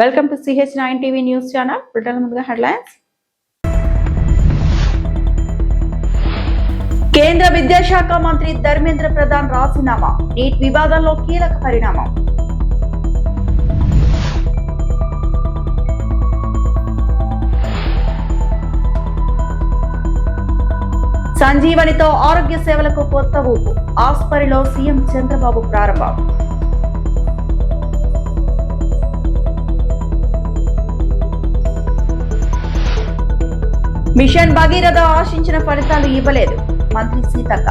Welcome to CH9 TV news channel. Britain ముందుగా headlines. కేంద్ర విద్యాశాఖ మంత్రి ధర్మేంద్ర ప్రధాన్ రాజీనామా. నీట్ వివాదంలో కీలక పరిణామం. సంజీవనితో ఆరోగ్య సేవలకు కొత్త ఊపు. ఆస్పరిలో సీఎం చంద్రబాబు ప్రారంభం. మిషన్ భగీరథ ఆశించిన ఫలితాలు ఇవ్వలేదు. మంత్రి సీతక్క.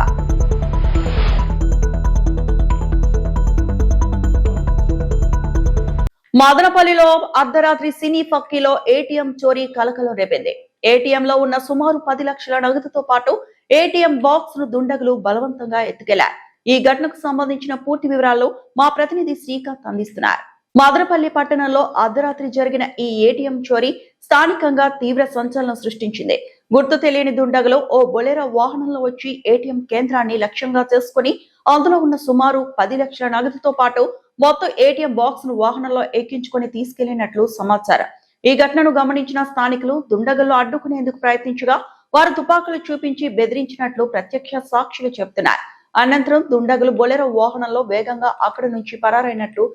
మదనపల్లిలో అర్ధరాత్రి సినీ ఫక్కీలో ఏటీఎం చోరీ కలకలం రేపింది. ఏటీఎం లో ఉన్న సుమారు 10 లక్షల నగదుతో పాటు ఏటీఎం బాక్స్ ను దుండగులు బలవంతంగా ఎత్తుకెళ్లారు. ఈ ఘటనకు సంబంధించిన పూర్తి వివరాలు మా ప్రతినిధి శ్రీకాంత్ అందిస్తున్నారు. మదనపల్లి పట్టణంలో అర్ధరాత్రి జరిగిన ఈ ఏటీఎం చోరీ స్థానికంగా తీవ్ర సంచలనం సృష్టించింది. గుర్తు తెలియని దుండగులు ఓ బొలెరో వాహనంలో వచ్చి ఏటీఎం కేంద్రాన్ని లక్ష్యంగా చేసుకుని అందులో ఉన్న సుమారు 10 లక్షల నగదుతో పాటు మొత్తం ఏటీఎం బాక్స్ ను వాహనంలో ఎక్కించుకుని తీసుకెళ్లినట్లు సమాచారం. ఈ ఘటనను గమనించిన స్థానికులు దుండగులు అడ్డుకునేందుకు ప్రయత్నించగా వారు తుపాకులు చూపించి బెదిరించినట్లు ప్రత్యక్ష సాక్షులు చెబుతున్నారు. అనంతరం దుండగులు బొలెరో వాహనంలో వేగంగా అక్కడి నుంచి పరారైనట్లు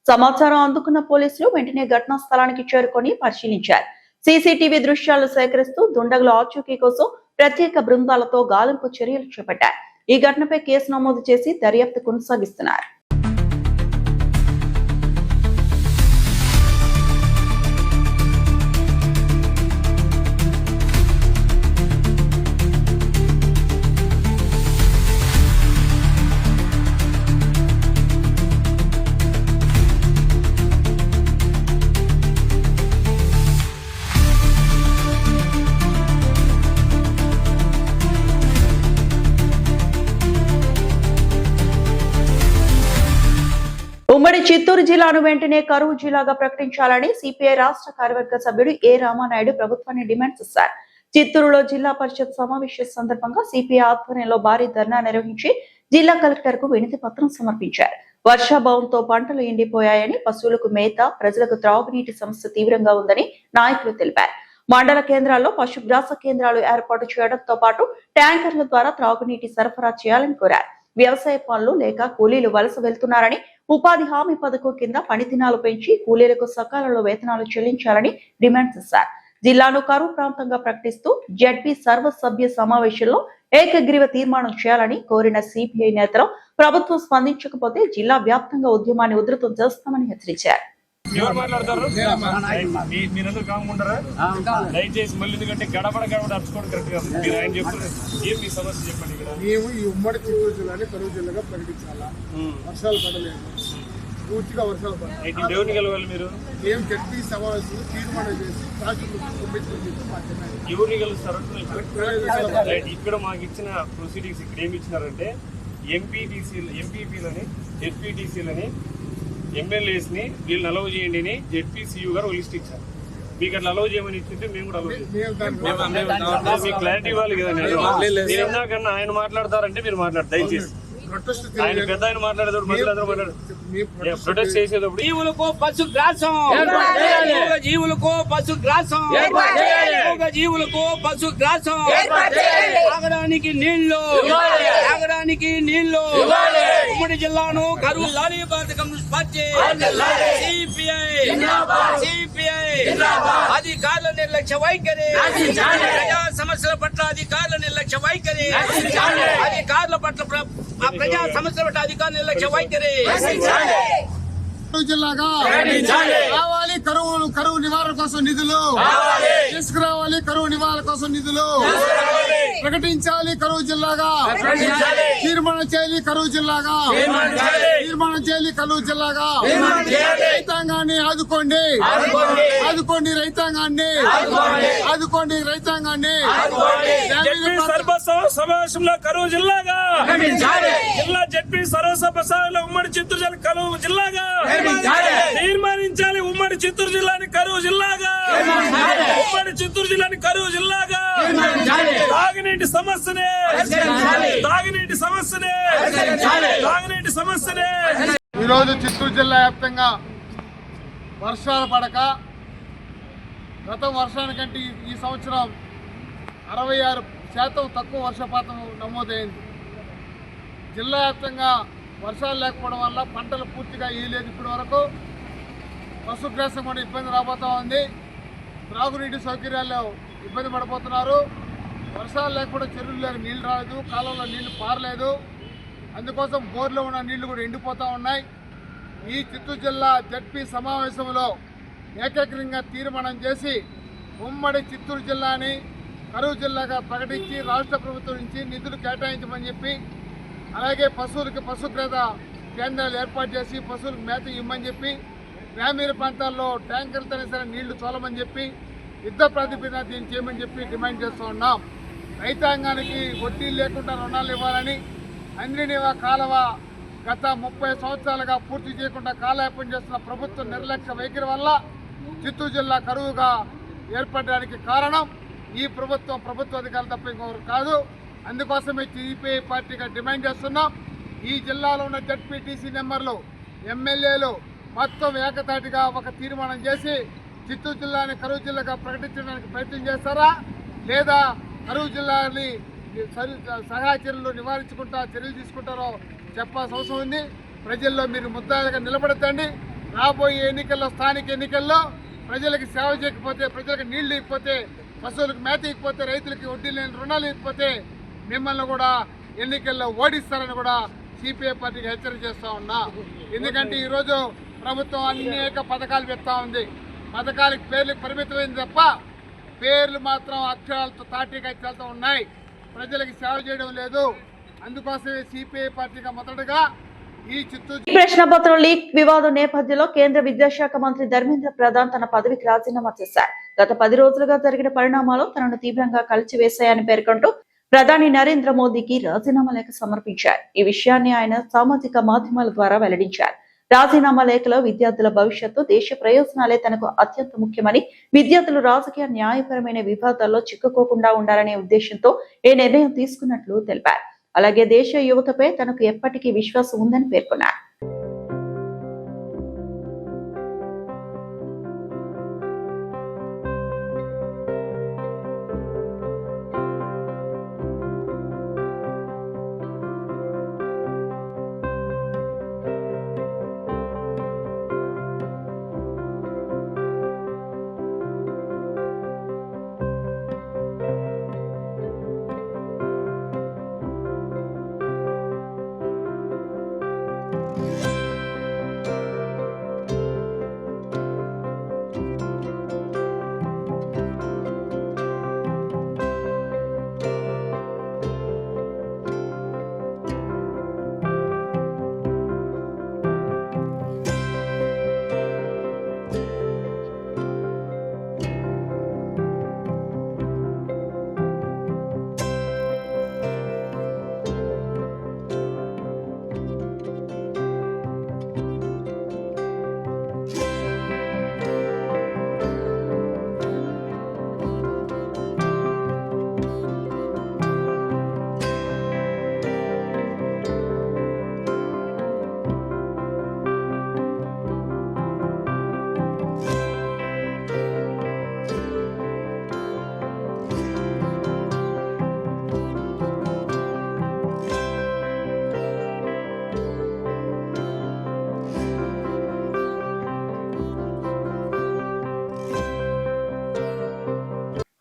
సమాచారం అందుకున్న పోలీసులు వెంటనే ఘటనా స్థలానికి చేరుకొని పరిశీలించారు. సీసీటీవీ దృశ్యాలు సేకరిస్తూ దుండగుల ఆచూకీ కోసం ప్రత్యేక బృందాలతో గాలింపు చర్యలు చేపట్టారు. ఈ ఘటనపై కేసు నమోదు చేసి దర్యాప్తు కొనసాగిస్తున్నారు. ఉమ్మడి చిత్తూరు జిల్లాను వెంటనే కరువు జిల్లాగా ప్రకటించాలని సిపిఐ రాష్ట్ర కార్యవర్గ సభ్యుడు ఏ రామానాయుడు ప్రభుత్వాన్ని డిమాండ్ చేశారు. చిత్తూరులో జిల్లా పరిషత్ సమావేశం సందర్భంగా సిపిఐ ఆధ్వర్యంలో భారీ ధర్నా నిర్వహించి జిల్లా కలెక్టర్ కు వినతి పత్రం సమర్పించారు. వర్షాభావంతో పంటలు ఎండిపోయాయని, పశువులకు మేత, ప్రజలకు త్రాగునీటి సమస్య తీవ్రంగా ఉందని నాయకులు తెలిపారు. మండల కేంద్రాల్లో పశుగ్రాస కేంద్రాలు ఏర్పాటు చేయడంతో పాటు ట్యాంకర్ల ద్వారా త్రాగునీటి సరఫరా చేయాలని కోరారు. వ్యవసాయ పనులు లేక కూలీలు వలస వెళ్తున్నారని, ఉపాధి హామీ పథకం కింద పని దినాలు పెంచి కూలీలకు సకాలంలో వేతనాలు చెల్లించాలని డిమాండ్ చేశారు. జిల్లాను కరువు ప్రాంతంగా ప్రకటిస్తూ జడ్పీ సర్వసభ్య సమావేశంలో ఏకగ్రీవ తీర్మానం చేయాలని కోరిన సిపిఐ నేతలు ప్రభుత్వం స్పందించకపోతే జిల్లా వ్యాప్తంగా ఉద్యమాన్ని ఉధృతం చేస్తామని హెచ్చరించారు. మీరందరూ కాముంటారా? దయచేసి మళ్ళీ ఎందుకంటే గడపడ అరుచుకోవడం కరెక్ట్ కాదు. మీరు ఆయన చెప్తున్నారు ఏం మీ సమస్య చెప్పండి. ఇక్కడ మేము ఈ ఉమ్మడి చిత్తూరు జిల్లాని కరువు జిల్లాగా ప్రకటించాలా? వర్షాలు పడలేదు, పూర్తిగా వర్షాలు పడలేదు. దేవుని కలవాలి మీరు ఏం జడ్పీ సమావేశంలో తీర్మానం చేసి ఎవరిని కలుస్తారు? ఇక్కడ మాకు ఇచ్చిన ప్రొసీడింగ్స్ ఇక్కడ ఏమి ఇచ్చినారంటే ఎంపీపీలని జెడ్పీటీసీలని ఎమ్మెల్యేస్ ని వీళ్ళని అలౌ చేయండి అని జెడ్పీసీయూ గారు లిస్ట్ ఇచ్చారు. మీకు అట్లా అలౌ చేయమని ఇచ్చింటే మేము కూడా అలౌ చేస్తాం. మీకు క్లారిటీ ఇవ్వాలి కదా. మీరు ఇందాకన్నా ఆయన మాట్లాడతారంటే మీరు మాట్లాడతారు. దయచేసి ఆయన పెద్ద ఆయన మాట్లాడేటప్పుడు మధ్యలో అందరూ మాట్లాడారు. ప్రొటెస్ట్ చేసేటప్పుడు జీవులకు పశుగ్రాసం, జీవులకు పశుగ్రాసం, జీవులకు పశుగ్రాసం, తాగడానికి నీళ్లు, తాగడానికి నీళ్లు. ఉమ్మడి జిల్లాను కరువు లాలి భారత కమ్యూనిస్ట్ పార్టీ సిపిఐ అధికారుల నిర్లక్ష్య వైఖరి, ప్రజా సమస్యల పట్ల అధికారుల నిర్లక్ష్య వైఖరి, అధికారుల పట్ల ప్రజా సమస్యల పట్ల అధికారుల నిర్లక్ష్య వైఖరి జిల్లాగా రావాలి. కరువు నివారణ కోసం నిధులు తీసుకురావాలి. కరువు నివారణ కోసం నిధులు ప్రకటించాలి. కరువు జిల్లాగా తీర్మానం చేయాలి. కరువు జిల్లాగా తీర్మానం చేయాలి. కరువు జిల్లాగా రైతాంగాన్ని ఆదుకోండి, ఆదుకోండి రైతాంగాన్ని, ఆదుకోండి రైతాంగాన్ని. సమావేశంలో కరువు జిల్లాగా జిల్లా జడ్పీ సర్వసభ సభలో ఉమ్మడి చిత్తూరు జిల్లా కరువు జిల్లాగా తీర్మానించాలి. ఉమ్మడి చిత్తూరు జిల్లాని కరువు జిల్లాగా, ఉమ్మడి చిత్తూరు జిల్లాని కరువు జిల్లాగా. తాగునీటి సమస్యనే, తాగునీటి సమస్యనే, తాగునీటి సమస్యనే. ఈరోజు చిత్తూరు జిల్లా వ్యాప్తంగా వర్షాలు పడక గత వర్షానికంటే ఈ సంవత్సరం 66% తక్కువ వర్షపాతం నమోదైంది. జిల్లా వ్యాప్తంగా వర్షాలు లేకపోవడం వల్ల పంటలు పూర్తిగా ఈయలేదు. ఇప్పటి వరకు పశుగ్రాసం కూడా ఇబ్బంది రాబోతూ ఉంది. త్రాగునీటి సౌకర్యాలు ఇబ్బంది పడిపోతున్నారు. వర్షాలు లేకపోవడం చెరువుల్లో నీళ్లు రాలేదు, కాలంలో నీళ్లు పారలేదు. అందుకోసం బోర్లో ఉన్న నీళ్లు కూడా ఎండిపోతూ ఉన్నాయి. ఈ చిత్తూరు జిల్లా జడ్పీ సమావేశంలో ఏకగ్రీవంగా తీర్మానం చేసి ఉమ్మడి చిత్తూరు జిల్లాని కరువు జిల్లాగా ప్రకటించి రాష్ట్ర ప్రభుత్వం నుంచి నిధులు కేటాయించమని చెప్పి, అలాగే పశువులకి పశుగ్రాస కేంద్రాలు ఏర్పాటు చేసి పశువులకు మేత ఇవ్వమని చెప్పి, గ్రామీణ ప్రాంతాల్లో ట్యాంకర్లతోనే సరే నీళ్లు తోలమని చెప్పి యుద్ధ ప్రాతిపదికన దీన్ని చేయమని చెప్పి డిమాండ్ చేస్తూ ఉన్నాం. రైతాంగానికి వడ్డీ లేకుండా రుణాలు ఇవ్వాలని, అంద్రినివా కాలువ గత 30 సంవత్సరాలుగా పూర్తి చేయకుండా కాలయాపన చేస్తున్న ప్రభుత్వ నిర్లక్ష్య వైఖరి వల్ల చిత్తూరు జిల్లా కరువుగా ఏర్పడడానికి కారణం ఈ ప్రభుత్వ అధికారులు తప్ప ఇంకొకరు కాదు. అందుకోసమే సిపిఐ పార్టీగా డిమాండ్ చేస్తున్నాం. ఈ జిల్లాలో ఉన్న జడ్పీటీసీ మెంబర్లు, ఎమ్మెల్యేలు మొత్తం ఏకతాటిగా ఒక తీర్మానం చేసి చిత్తూరు జిల్లాని కరువు జిల్లాగా ప్రకటించడానికి ప్రయత్నం చేస్తారా, లేదా కరువు జిల్లాని సహాయ చర్యలు నివారించుకుంటా చర్యలు తీసుకుంటారో చెప్పాల్సిన అవసరం ఉంది. ప్రజల్లో మీరు ముద్దాయిలుగా నిలబడతండి. రాబోయే ఎన్నికల్లో, స్థానిక ఎన్నికల్లో ప్రజలకు సేవ చేయకపోతే, ప్రజలకు నీళ్లు ఇవ్వకపోతే, పశువులకు మేత ఇవ్వకపోతే, రైతులకి వడ్డీ లేని రుణాలు ఇవ్వకపోతే మిమ్మల్ని కూడా ఎన్నికల్లో ఓడిస్తారని కూడా సిపిఐ పార్టీకి హెచ్చరిక చేస్తూ ఉన్నా. ఎందుకంటే ఈరోజు ప్రభుత్వం అనేక పథకాలు పెడతా ఉంది. పథకాలకు పేర్లకు పరిమితమైంది తప్ప పేర్లు మాత్రం అక్షరాలతో తాటిగా అక్షరాలతో ఉన్నాయి. ప్రజలకు సేవ చేయడం లేదు. అందుకోసమే సిపిఐ పార్టీగా మొదటగా ఈ చిత్తూరు ప్రశ్నపత్రం లీక్ వివాదం నేపథ్యంలో కేంద్ర విద్యాశాఖ మంత్రి ధర్మేంద్ర ప్రధాన్ తన పదవికి రాజీనామా చేశారు. గత 10 రోజులుగా జరిగిన పరిణామాలు తనను తీవ్రంగా కలిచివేశాయని పేర్కొంటూ ప్రధాని నరేంద్ర మోదీకి రాజీనామా లేఖ సమర్పించారు. ఈ విషయాన్ని ఆయన సామాజిక మాధ్యమాల ద్వారా వెల్లడించారు. రాజీనామా లేఖలో విద్యార్థుల భవిష్యత్తు, దేశ ప్రయోజనాలే తనకు అత్యంత ముఖ్యమని, విద్యార్థులు రాజకీయ న్యాయపరమైన వివాదాల్లో చిక్కుకోకుండా ఉండాలనే ఉద్దేశంతో ఈ నిర్ణయం తీసుకున్నట్లు తెలిపారు. అలాగే దేశ యువతపై తనకు ఎప్పటికీ విశ్వాసం ఉందని పేర్కొన్నారు.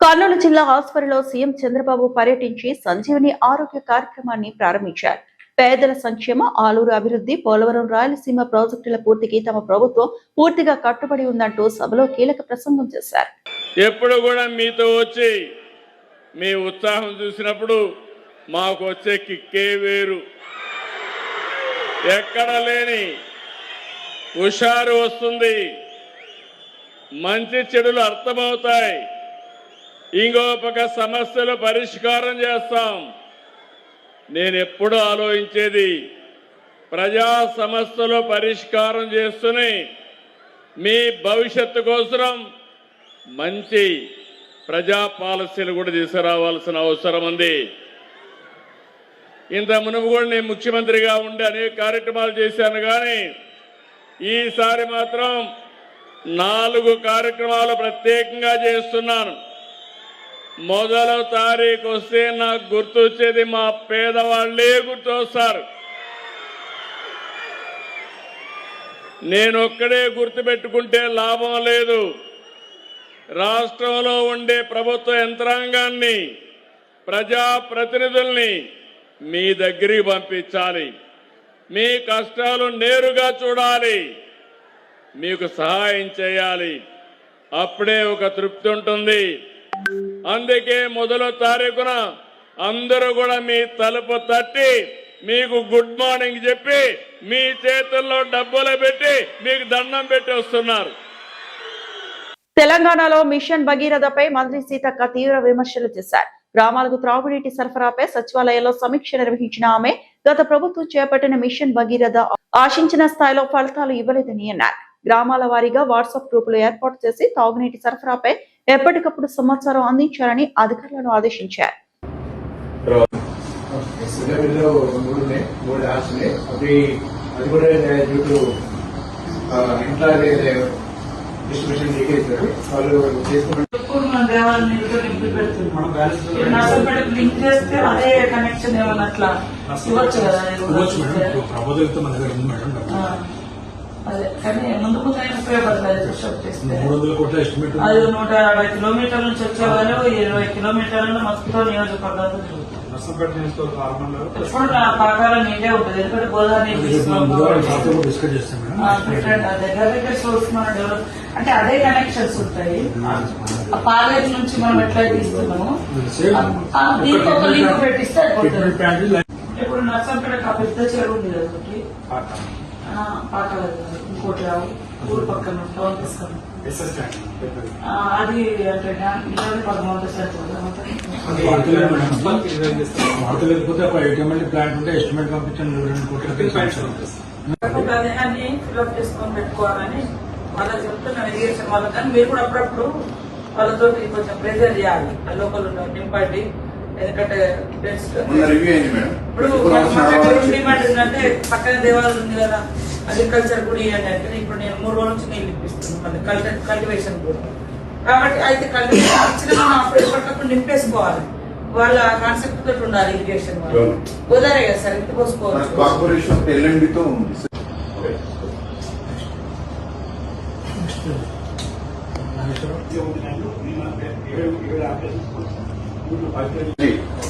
కర్నూలు జిల్లా ఆస్పరిలో సీఎం చంద్రబాబు పర్యటించి సంజీవని ఆరోగ్య కార్యక్రమాన్ని ప్రారంభించారు. పేదల సంక్షేమ, ఆలూరు అభివృద్ధి, పోలవరం, రాయలసీమ ప్రాజెక్టుల పూర్తికి తమ ప్రభుత్వం పూర్తిగా కట్టుబడి ఉందంటూ సభలో కీలక ప్రసంగం చేశారు. ఎప్పుడు కూడా మీతో వచ్చి మీ ఉత్సాహం చూసినప్పుడు మాకు వచ్చే కిక్కే వేరు. ఎక్కడ లేని హుషారు వస్తుంది. మంచి చెడులు అర్థమవుతాయి. ఇంకో పక్క సమస్యలు పరిష్కారం చేస్తాం. నేను ఎప్పుడు ఆలోచించేది ప్రజా సమస్యలు పరిష్కారం చేస్తూనే మీ భవిష్యత్తు కోసం మంచి ప్రజా పాలసీలు కూడా తీసుకురావాల్సిన అవసరం ఉంది. ఇంత మునుపు కూడా నేను ముఖ్యమంత్రిగా ఉండి అనేక కార్యక్రమాలు చేశాను. కానీ ఈసారి మాత్రం 4 కార్యక్రమాలు ప్రత్యేకంగా చేస్తున్నాను. మొదటి తారీఖు వస్తే నాకు గుర్తొచ్చేది మా పేదవాళ్లే గుర్తొస్తారు. నేను ఒక్కడే గుర్తుపెట్టుకుంటే లాభం లేదు. రాష్ట్రంలో ఉండే ప్రభుత్వ యంత్రాంగాన్ని, ప్రజాప్రతినిధుల్ని మీ దగ్గరికి పంపించాలి. మీ కష్టాలు నేరుగా చూడాలి, మీకు సహాయం చేయాలి. అప్పుడే ఒక తృప్తి ఉంటుంది. అందుకే మొదటి తారీఖున అందరూ కూడా మీ తలుపు తట్టి మీకు గుడ్ మార్నింగ్ చెప్పి మీ చేతుల్లో డబ్బులు పెట్టి మీకు దండం పెట్టి వస్తున్నారు. తెలంగాణలో మిషన్ భగీరథపై మంత్రి సీతక్క తీవ్ర విమర్శలు చేశారు. గ్రామాలకు త్రాగునీటి సరఫరాపై సచివాలయంలో సమీక్ష నిర్వహించిన ఆమె గత ప్రభుత్వం చేపట్టిన మిషన్ భగీరథ ఆశించిన స్థాయిలో ఫలితాలు ఇవ్వలేదని అన్నారు. గ్రామాల వారీగా వాట్సాప్ గ్రూపులు ఏర్పాటు చేసి తాగునీటి సరఫరాపై ఎప్పటికప్పుడు సమాచారం అందించాలని అధికారులను ఆదేశించారు. లింక్ చేస్తే అదే కనెక్షన్ ఏమన్నా అట్లా ఇవ్వచ్చు కదా. అదే కానీ ముందు ముందు అయినా ఉపయోగపడుతుంది. అది 150 కిలోమీటర్ల నుంచి వచ్చేవారు 20 కిలోమీటర్ల మొత్తం నియోజకవర్గాలు ఎప్పుడు నా పాకాల నీటే ఉంటుంది. ఎందుకంటే గోదావరి దగ్గర దగ్గర సోర్స్ మనం డెవలప్ అంటే అదే కనెక్షన్స్ ఉంటాయి. ఆ పాలేరు నుంచి మనం ఎట్లా తీస్తున్నాము దీనికి ఒక లింక్ పెట్టిస్తే ఇప్పుడు నర్సంపేట పెద్ద చెరువు ఉంది కదా ఒకటి పాకాల ఇంకోటి ఊరు పక్కన టౌన్ తీసుకున్నాం అది అంటే 13 ప్లాంట్ ఉంటే ఎస్టిమేట్ పంపించండి. అన్ని ఫిల్అప్ చేసుకొని పెట్టుకోవాలని వాళ్ళకి చెప్తున్నాం. ఇరిగేషన్ వాళ్ళకి కానీ మీరు కూడా అప్పుడప్పుడు వాళ్ళతో కొంచెం ప్రెజర్ చేయాలి. లోకల్ నింపండి. ఎందుకంటే ఇప్పుడు డిమాండ్ ఏంటంటే పక్కన దేవాలయం ఉంది కదా, అగ్రికల్చర్ కూడా ఇవ్వండి అంటే ఇప్పుడు నేను 3 రోజుల నుంచి నీళ్ళు ఇప్పిస్తున్నాను. మళ్ళీ కల్టివేషన్ కూడా కాబట్టి అయితే కల్టివేషన్ ఇచ్చిన మనం అప్పుడు ఎప్పటికప్పుడు నింపేసుకోవాలి. వాళ్ళ కాన్సెప్ట్ తోటి ఉండాలి. ఇరిగేషన్ వాళ్ళు గోదావరి కదా సార్, ఎంత పోసుకోవాలి.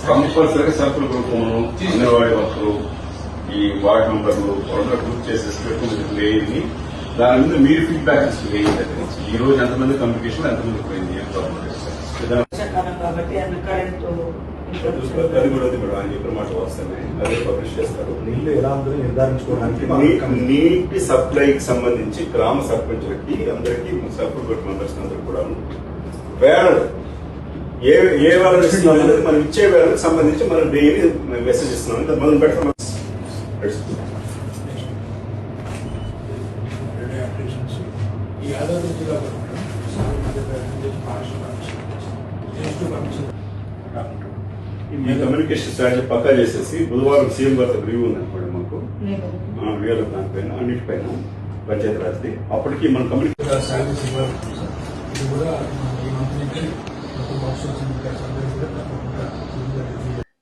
కంపల్సరీగా సరుకులు కొనుక్కోమను అంగన్వాడీ వర్కర్లు ఈ వార్డు మెంబర్లు వాళ్ళందరూ గ్రూప్ చేసేసి పెట్టుకుని దాని మీద మీరు ఫీడ్బ్యాక్ తీసుకుని ఈ రోజు ఎంతమంది కమ్యూనికేషన్ ఎంతమంది పోయింది అది కూడా ఆయన చెప్పిన మాట వస్తాయి. అదే పబ్లిష్ చేస్తారు. నీళ్లు ఎలా ఉందో నిర్ధారించుకోవడానికి నీటి సప్లైకి సంబంధించి గ్రామ సర్పంచులకి అందరికీ సర్పంచ్ మెంబర్స్ అందరూ కూడా వేళలు ఏ వేళలు ఇస్తున్నాం అనేది మనం ఇచ్చే వేళలకు సంబంధించి మనం డైలీ మెసేజ్ ఇస్తున్నాం. మొదలు పెడతాం. ఈ కమ్యూనికేషన్ స్ట్రాటజీ పక్కా చేసేసి బుధవారం సీఎం గారితో రివ్యూ ఉందనుకోండి మాకు వీళ్ళ దానిపైన అన్నిటిపైన పంచాయతీ రాజ్ది. అప్పటికి మన కమ్యూనికేషన్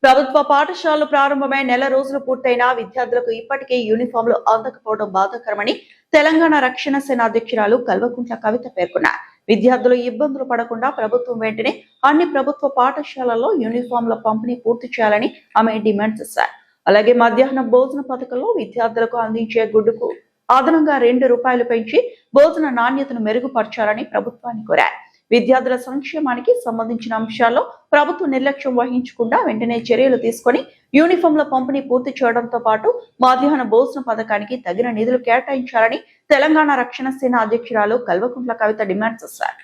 ప్రభుత్వ పాఠశాలలు ప్రారంభమై నెల రోజులు పూర్తయినా విద్యార్థులకు ఇప్పటికే యూనిఫామ్లు అందకపోవడం బాధాకరమని తెలంగాణ రక్షణ సేన అధ్యక్షురాలు కల్వకుంట్ల కవిత పేర్కొన్నారు. విద్యార్థులు ఇబ్బందులు పడకుండా ప్రభుత్వం వెంటనే అన్ని ప్రభుత్వ పాఠశాలల్లో యూనిఫామ్ల పంపిణీ పూర్తి చేయాలని ఆమె డిమాండ్ చేశారు. అలాగే మధ్యాహ్నం భోజన పథకంలో విద్యార్థులకు అందించే గుడ్డుకు అదనంగా ₹2 పెంచి భోజన నాణ్యతను మెరుగుపరచాలని ప్రభుత్వాన్ని కోరారు. విద్యార్థుల సంక్షేమానికి సంబంధించిన అంశాల్లో ప్రభుత్వం నిర్లక్ష్యం వహించకుండా వెంటనే చర్యలు తీసుకుని యూనిఫామ్ల పంపిణీ పూర్తి చేయడంతో పాటు మధ్యాహ్న భోజన పథకానికి తగిన నిధులు కేటాయించాలని తెలంగాణ రక్షణ సేన అధ్యక్షురాలు కల్వకుంట్ల కవిత డిమాండ్ చేశారు.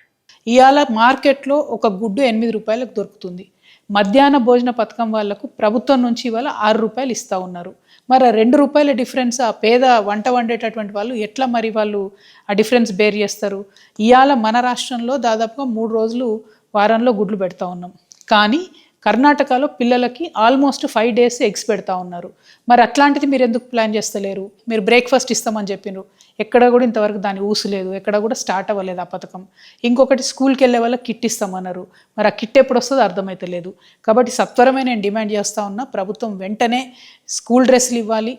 ఇవాళ మార్కెట్లో ఒక గుడ్డు ₹8 దొరుకుతుంది. మధ్యాహ్న భోజన పథకం వాళ్లకు ప్రభుత్వం నుంచి ఇవాళ ₹6 ఇస్తా ఉన్నారు. మరి ₹2 డిఫరెన్స్ ఆ పేద వంట వండేటటువంటి వాళ్ళు ఎట్లా మరి వాళ్ళు ఆ డిఫరెన్స్ బేర్ చేస్తారు? ఇవాళ మన రాష్ట్రంలో దాదాపుగా 3 రోజులు వారంలో గుడ్లు పెడతా ఉన్నాం. కానీ కర్ణాటకలో పిల్లలకి ఆల్మోస్ట్ 5 days ఎగ్స్ పెడతా ఉన్నారు. మరి అట్లాంటిది మీరు ఎందుకు ప్లాన్ చేస్తలేరు? మీరు బ్రేక్ఫాస్ట్ ఇస్తామని చెప్పినారు, ఎక్కడ కూడా ఇంతవరకు దాని ఊసు లేదు, ఎక్కడ కూడా స్టార్ట్ అవ్వలేదు ఆ పథకం. ఇంకొకటి స్కూల్కి వెళ్ళే వాళ్ళకి కిట్ ఇస్తామన్నారు, మరి ఆ కిట్ ఎప్పుడు వస్తుందో అర్థమైతలేదు. కాబట్టి సత్వరమే నేను డిమాండ్ చేస్తూ ఉన్నా, ప్రభుత్వం వెంటనే స్కూల్ డ్రెస్సులు ఇవ్వాలి,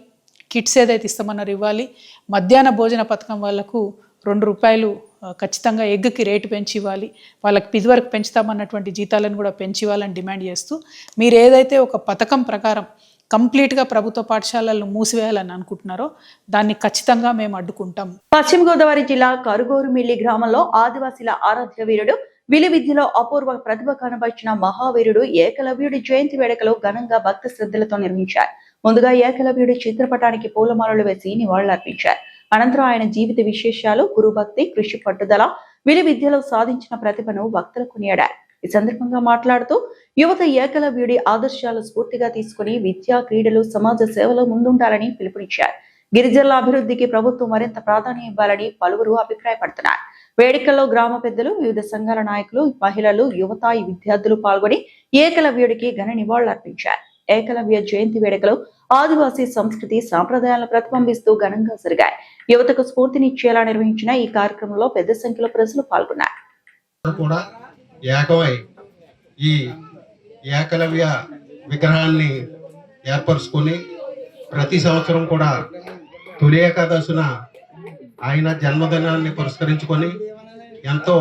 కిట్స్ ఏదైతే ఇస్తామన్నారు ఇవ్వాలి, మధ్యాహ్న భోజన పథకం వాళ్ళకు ₹2 ఖచ్చితంగా ఎగ్కి రేటు పెంచి ఇవ్వాలి, వాళ్ళకి ఇదివరకు పెంచుతామన్నటువంటి జీతాలను కూడా పెంచి ఇవ్వాలని డిమాండ్ చేస్తూ, మీరు ఏదైతే ఒక పథకం ప్రకారం కంప్లీట్గా ప్రభుత్వ పాఠశాలలను మూసివేయాలని అనుకుంటున్నారో దాన్ని ఖచ్చితంగా మేము అడ్డుకుంటాం. పశ్చిమ గోదావరి జిల్లా కరుగోరుమిల్లి గ్రామంలో ఆదివాసీల ఆరాధ్య వీరుడు, విలువిద్యలో అపూర్వ ప్రతిభ కనబరిచిన మహావీరుడు ఏకలవ్యుడి జయంతి వేడుకలు ఘనంగా భక్తి శ్రద్ధలతో నిర్వహించారు. ముందుగా ఏకలవ్యుడి చిత్రపటానికి పూలమాలలు వేసి నివాళులర్పించారు. అనంతరం ఆయన జీవిత విశేషాలు, గురుభక్తి, కృషి పట్టుదల, విలువిద్యలో సాధించిన ప్రతిభను భక్తులు కొనియాడారు. ఈ సందర్భంగా మాట్లాడుతూ యువత ఏకలవ్యుడి ఆదర్శాలు స్ఫూర్తిగా తీసుకుని విద్యా, క్రీడలు, సమాజ సేవలో ముందుండాలని పిలుపునిచ్చారు. గిరిజనుల అభివృద్ధికి ప్రభుత్వం మరింత ప్రాధాన్యం ఇవ్వాలని పలువురు అభిప్రాయపడుతున్నారు. వేడుకల్లో గ్రామ పెద్దలు, వివిధ సంఘాల నాయకులు, మహిళలు, యువత, విద్యార్థులు పాల్గొని ఏకలవ్యుడికి ఘన నివాళులర్పించారు. ఏకలవ్య జయంతి వేడుకలు ఆదివాసీ సంస్కృతి సాంప్రదాయాలను ప్రతిబింబిస్తూ ఘనంగా జరిగాయి. యువతకు స్ఫూర్తినిచ్చేలా నిర్వహించిన ఈ కార్యక్రమంలో పెద్ద సంఖ్యలో ప్రజలు పాల్గొన్నారు. కూడా ఏకమై ఈ ఏకలవ్య విగ్రహాన్ని ఏర్పరుచుకొని ప్రతి సంవత్సరం కూడా తొలి ఏకాదశిన ఆయన జన్మదినాన్ని పురస్కరించుకొని ఎంతో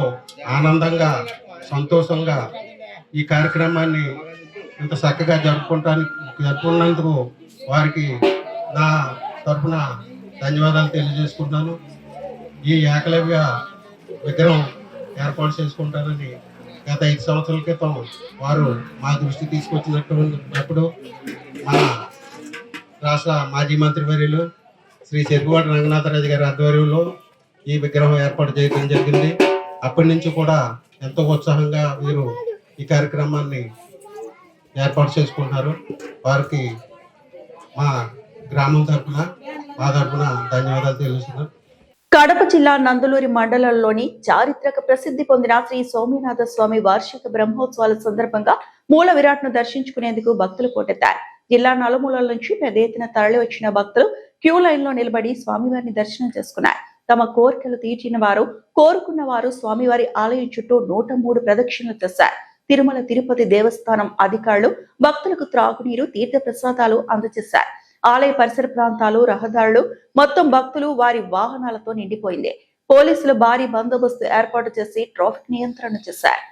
ఆనందంగా, సంతోషంగా ఈ కార్యక్రమాన్ని ఇంత చక్కగా జరుపుకున్నందుకు వారికి నా తరఫున ధన్యవాదాలు తెలియజేసుకుంటున్నాను. ఈ ఏకలవ్య విగ్రహం ఏర్పాటు చేసుకుంటారని గత 5 సంవత్సరాల క్రితం వారు మా దృష్టి తీసుకొచ్చినప్పుడు మన రాష్ట్ర మాజీ మంత్రివర్యులు శ్రీ చెరుకువాటి రంగనాథరాజు గారి ఆధ్వర్యంలో ఈ విగ్రహం ఏర్పాటు చేయడం జరిగింది. అప్పటి నుంచి కూడా ఎంతో ఉత్సాహంగా వీరు ఈ కార్యక్రమాన్ని ఏర్పాటు చేసుకుంటున్నారు. వారికి మా గ్రామం తరఫున, మా తరఫున ధన్యవాదాలు తెలుస్తున్నాను. కడప జిల్లా నందులూరి మండలంలోని చారిత్రక ప్రసిద్ధి పొందిన శ్రీ సోమనాథ స్వామి వార్షిక బ్రహ్మోత్సవాల సందర్భంగా మూల విరాట్ను దర్శించుకునేందుకు భక్తులు పోటెత్తారు. జిల్లా నలుమూలల నుంచి పెద్ద ఎత్తున తరలి వచ్చిన భక్తులు క్యూ లైన్ లో నిలబడి స్వామివారిని దర్శనం చేసుకున్నారు. తమ కోరికలు తీర్చిన వారు, కోరుకున్న వారు స్వామివారి ఆలయం చుట్టూ 103 ప్రదక్షిణలు చేశారు. తిరుమల తిరుపతి దేవస్థానం అధికారులు భక్తులకు త్రాగునీరు, తీర్థ ప్రసాదాలు అందజేశారు. ఆలయ పరిసర ప్రాంతాలు, రహదారులు మొత్తం భక్తులు, వారి వాహనాలతో నిండిపోయింది. పోలీసులు భారీ బందోబస్తు ఏర్పాటు చేసి ట్రాఫిక్ నియంత్రణ చేశారు.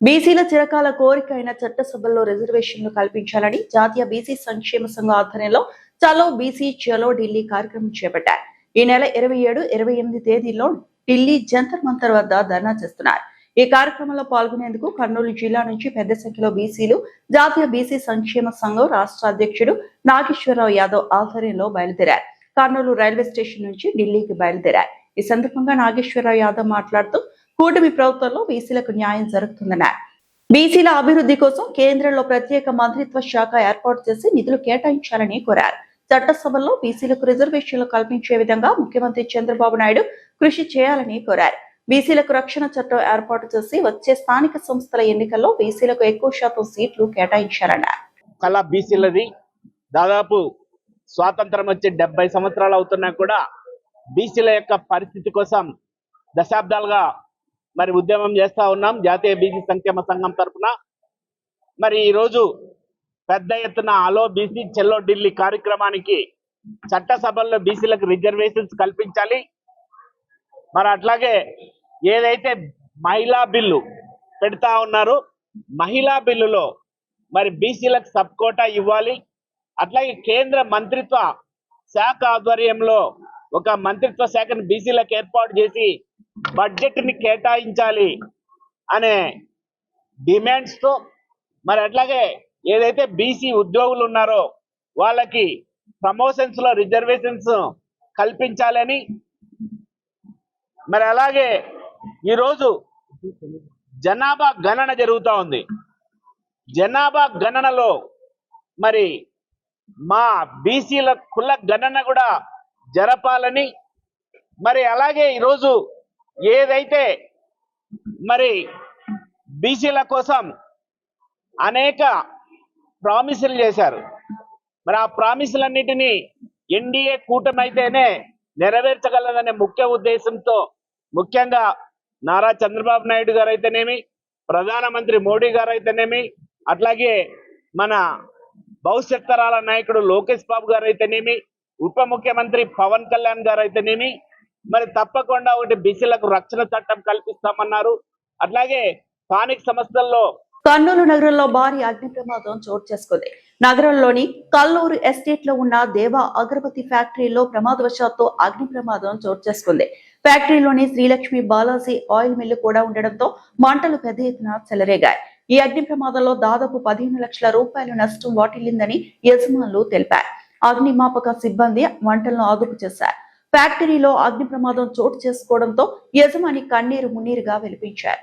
బీసీల చిరకాల కోరిక అయిన చట్టసభల్లో రిజర్వేషన్లు కల్పించాలని జాతీయ బీసీ సంక్షేమ సంఘం ఆధ్వర్యంలో చలో బీసీ చలో ఢిల్లీ కార్యక్రమం చేపట్టారు. ఈ నెల 27, 28 తేదీల్లో ఢిల్లీ జంతర్ మంతర్ వద్ద ధర్నా చేస్తున్నారు. ఈ కార్యక్రమంలో పాల్గొనేందుకు కర్నూలు జిల్లా నుంచి పెద్ద సంఖ్యలో బీసీలు జాతీయ బీసీ సంక్షేమ సంఘం రాష్ట్ర అధ్యక్షుడు నాగేశ్వరరావు యాదవ్ ఆధ్వర్యంలో బయలుదేరారు. కర్నూలు రైల్వే స్టేషన్ నుంచి ఢిల్లీకి బయలుదేరారు. ఈ సందర్భంగా నాగేశ్వరరావు యాదవ్ మాట్లాడుతూ కూటమి ప్రభుత్వంలో బీసీలకు న్యాయం జరుగుతుందన్నారు. బీసీల అభివృద్ధి కోసం కేంద్రంలో ప్రత్యేక మంత్రిత్వ శాఖ ఏర్పాటు చేసి నిధులు కేటాయించాలని కోరారు. చట్టసభల్లో బీసీలకు రిజర్వేషన్లు కల్పించే విధంగా ముఖ్యమంత్రి చంద్రబాబు నాయుడు కృషి చేయాలని కోరారు. బీసీలకు రక్షణ చట్టం ఏర్పాటు చేసి వచ్చే స్థానిక సంస్థల ఎన్నికల్లో బీసీలకు ఎక్కువ శాతం సీట్లు కేటాయించారన్నారు. కళ బీసీలది దాదాపు స్వాతంత్రం వచ్చి 70 సంవత్సరాలు అవుతున్నా కూడా బీసీల యొక్క పరిస్థితి కోసం దశాబ్దాలుగా మరి ఉద్యమం చేస్తా ఉన్నాం జాతీయ బీసీ సంక్షేమ సంఘం తరఫున. మరి ఈరోజు పెద్ద ఎత్తున అలో బీసీ చెల్లో ఢిల్లీ కార్యక్రమానికి చట్టసభల్లో బీసీలకు రిజర్వేషన్స్ కల్పించాలి. మరి అట్లాగే ఏదైతే మహిళా బిల్లు పెడతా ఉన్నారో మహిళా బిల్లులో మరి బీసీలకు సబ్ కోటా ఇవ్వాలి. అట్లాగే కేంద్ర మంత్రిత్వ శాఖ ఆధ్వర్యంలో ఒక మంత్రిత్వ శాఖను బీసీలకు ఏర్పాటు చేసి బడ్జెట్ ని కేటాయించాలి అనే డిమాండ్స్ తో మరి అట్లాగే ఏదైతే బీసీ ఉద్యోగులు ఉన్నారో వాళ్ళకి ప్రమోషన్స్ లో రిజర్వేషన్స్ కల్పించాలని, మరి అలాగే ఈరోజు జనాభా గణన జరుగుతూ ఉంది. జనాభా గణనలో మరి మా బీసీల కుల గణన కూడా జరపాలని, మరి అలాగే ఈరోజు ఏదైతే మరి బీసీల కోసం అనేక ప్రామిసులు చేశారు, మరి ఆ ప్రామిసులన్నిటినీ ఎన్డీఏ కూటమి అయితేనే నెరవేర్చగలదనే ముఖ్య ఉద్దేశంతో ముఖ్యంగా నారా చంద్రబాబు నాయుడు గారు అయితేనేమి, ప్రధానమంత్రి మోడీ గారు అయితేనేమి, అట్లాగే మన భవిష్యత్ తరాల నాయకుడు లోకేష్ బాబు గారు అయితేనేమి, ఉప ముఖ్యమంత్రి పవన్ కళ్యాణ్ గారు అయితేనేమి మరి తప్పకుండా ఒకటి బీసీలకు రక్షణ చట్టం కల్పిస్తామన్నారు. అట్లాగే స్థానిక సంస్థల్లో కర్నూలు నగరంలో భారీ అగ్ని ప్రమాదం చోటు చేసుకుంది. నగరంలోని కల్లూరు ఎస్టేట్ లో ఉన్న దేవా అగరబత్తి ఫ్యాక్టరీలో ప్రమాదవశాత్తు అగ్ని ప్రమాదం చోటు చేసుకుంది. ఫ్యాక్టరీలోని శ్రీలక్ష్మి బాలాజీ ఆయిల్ మిల్లు కూడా ఉండడంతో మంటలు పెద్ద ఎత్తున చెలరేగాయి. ఈ అగ్ని ప్రమాదంలో దాదాపు 15 లక్షల రూపాయల నష్టం వాటిల్లిందని యజమానులు తెలిపారు. అగ్నిమాపక సిబ్బంది మంటలను అదుపు చేశారు. ఫ్యాక్టరీలో అగ్ని ప్రమాదం చోటు చేసుకోవడంతో యజమాని కన్నీరు మున్నీరుగా విలిపించారు.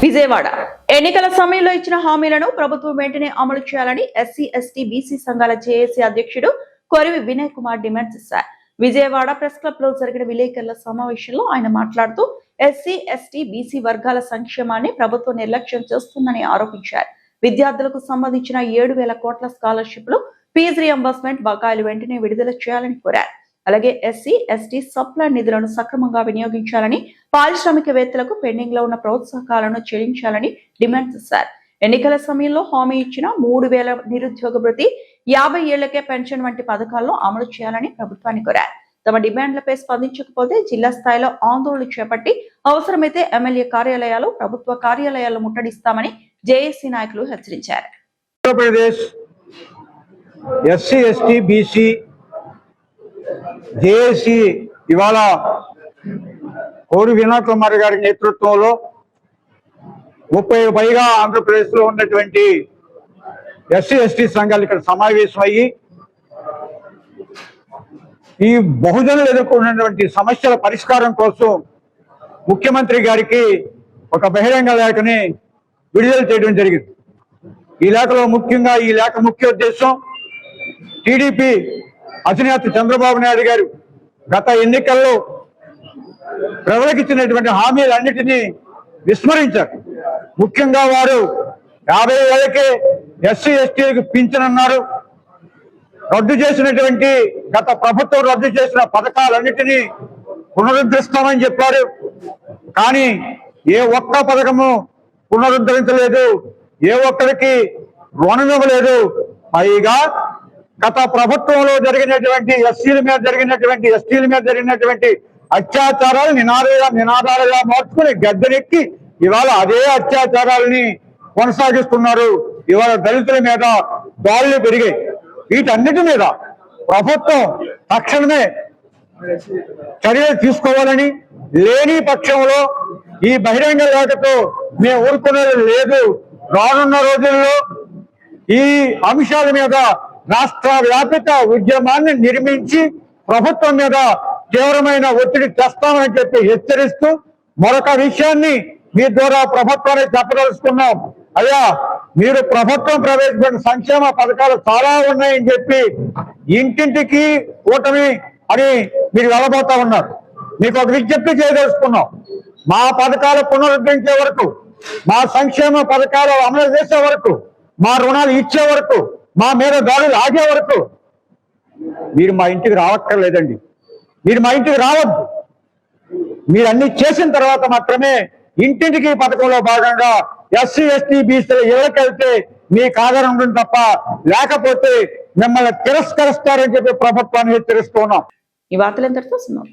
విజయవాడ ఎన్నికల సమయంలో ఇచ్చిన హామీలను ప్రభుత్వం వెంటనే అమలు చేయాలని ఎస్సీ, ఎస్టీ, బీసీ సంఘాల జేఏసీ అధ్యక్షుడు కొరివి వినయ్ కుమార్ డిమాండ్ చేశారు. విజయవాడ ప్రెస్ క్లబ్ లో జరిగిన విలేకరుల సమావేశంలో ఆయన మాట్లాడుతూ ఎస్సీ, ఎస్టీ, బీసీ వర్గాల సంక్షేమాన్ని ప్రభుత్వం నిర్లక్ష్యం చేస్తుందని ఆరోపించారు. విద్యార్థులకు సంబంధించిన 7,000 కోట్ల స్కాలర్షిప్లు, ఫీజు రియంబర్స్మెంట్ బకాయిలు వెంటనే విడుదల చేయాలని కోరారు. అలాగే ఎస్సీ, ఎస్టీ సప్లాన్ నిధులను సక్రమంగా వినియోగించాలని, పారిశ్రామికవేత్తలకు పెండింగ్ లో ఉన్న ప్రోత్సాహకాలను చెల్లించాలని డిమాండ్ చేశారు. ఎన్నికల సమయంలో హామీ ఇచ్చిన 3,000 నిరుద్యోగ భృతి, 50 ఏళ్లకే పెన్షన్ వంటి పథకాలను అమలు చేయాలని ప్రభుత్వాన్ని కోరారు. తమ డిమాండ్లపై స్పందించకపోతే జిల్లా స్థాయిలో ఆందోళనలు చేపట్టి అవసరమైతే ఎమ్మెల్యే కార్యాలయాలు, ప్రభుత్వ కార్యాలయాలు ముట్టడిస్తామని జేఏసీ నాయకులు హెచ్చరించారు. Andhra Pradesh SC, ST, BC JAC ఇవాళ కోడి వినోద్ కుమార్ గారి నేతృత్వంలో 30 పైగా ఆంధ్రప్రదేశ్ లో ఉన్నటువంటి ఎస్సీ, ఎస్టీ సంఘాలు ఇక్కడ సమావేశమయ్యి ఈ బహుజనులు ఎదుర్కొన్నటువంటి సమస్యల పరిష్కారం కోసం ముఖ్యమంత్రి గారికి ఒక బహిరంగ లేఖని విడుదల చేయడం జరిగింది. ఈ లేఖలో ముఖ్యంగా ఈ లేఖ ముఖ్య ఉద్దేశం టీడీపీ అధినేత చంద్రబాబు నాయుడు గారు గత ఎన్నికల్లో ప్రజలకు ఇచ్చినటువంటి హామీలన్నిటినీ విస్మరించారు. ముఖ్యంగా వారు 50 ఏళ్లకే ఎస్సీ, ఎస్టీలకు పింఛన్ అన్నారు. రద్దు చేసినటువంటి గత ప్రభుత్వం రద్దు చేసిన పథకాలన్నిటినీ పునరుద్ధరిస్తామని చెప్పారు. కానీ ఏ ఒక్క పథకము పునరుద్ధరించలేదు, ఏ ఒక్కరికి రుణం ఇవ్వలేదు. పైగా గత ప్రభుత్వంలో జరిగినటువంటి ఎస్సీల మీద జరిగినటువంటి, ఎస్టీల మీద జరిగినటువంటి అత్యాచారాలు నినాదాలుగా మార్చుకుని గద్దెనెక్కి ఇవాళ అదే అత్యాచారాలని కొనసాగిస్తున్నారు. ఇవాళ దళితుల మీద దాడులు పెరిగాయి. వీటన్నిటి మీద ప్రభుత్వం తక్షణమే చర్యలు తీసుకోవాలని, లేని పక్షంలో ఈ బహిరంగ లేఖతో మేము ఊరుకునేది లేదు. రానున్న రోజుల్లో ఈ అంశాల మీద రాష్ట్ర వ్యాపిత ఉద్యమాన్ని నిర్మించి ప్రభుత్వం మీద తీవ్రమైన ఒత్తిడి తెస్తామని చెప్పి హెచ్చరిస్తూ మరొక విషయాన్ని మీ ద్వారా ప్రభుత్వానికి చెప్పదలుచుకున్నాం. అయ్యా, మీరు ప్రభుత్వం ప్రవేశపెట్టిన సంక్షేమ పథకాలు చాలా ఉన్నాయని చెప్పి ఇంటింటికి కూటమి అని మీరు వెళ్ళబోతా ఉన్నారు. మీకు ఒక విజ్ఞప్తి చేయదలుచుకున్నాం. మా పథకాలు పునరుద్ధరించే వరకు, మా సంక్షేమ పథకాలు అమలు చేసే వరకు, మా రుణాలు ఇచ్చే వరకు, మా మీద దాడులు ఆగే వరకు మీరు మా ఇంటికి రావక్కర్లేదండి. మీరు మా ఇంటికి రావద్దు. మీరు అన్ని చేసిన తర్వాత మాత్రమే ఇంటింటికి పథకంలో భాగంగా ఎస్సీ, ఎస్టీ, బీసీల ఇళ్ళకెళ్తే మీకు ఆధారం ఉంటుంది తప్ప, లేకపోతే మిమ్మల్ని తిరస్కరిస్తారని చెప్పి ప్రభుత్వాన్ని హెచ్చరిస్తున్నాం. ఈ వార్తలందరితో సమాప్తం.